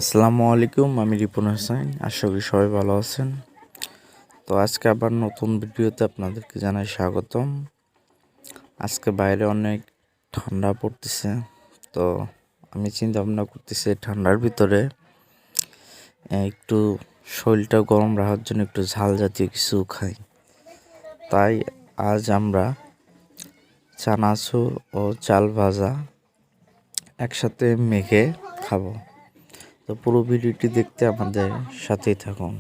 আসসালামু আলাইকুম, আমি রিপন হোসেন। আশা করি সবাই ভালো আছেন। তো আজকে আবার নতুন ভিডিওতে আপনাদেরকে জানাই স্বাগতম। আজকে বাইরে অনেক ঠান্ডা পড়তেছে, তো আমি চিন্তা ভাবনা করতেছি ঠান্ডার ভিতরে একটু শরীরটা গরম রাখার জন্য একটু ঝাল জাতীয় কিছু খাই। তাই আজ আমরা চানাচুর ও চাল ভাজা একসাথে মেখে খাবো। তো পুরো ভিডিওটি দেখতে আমাদের সাথেই থাকুন।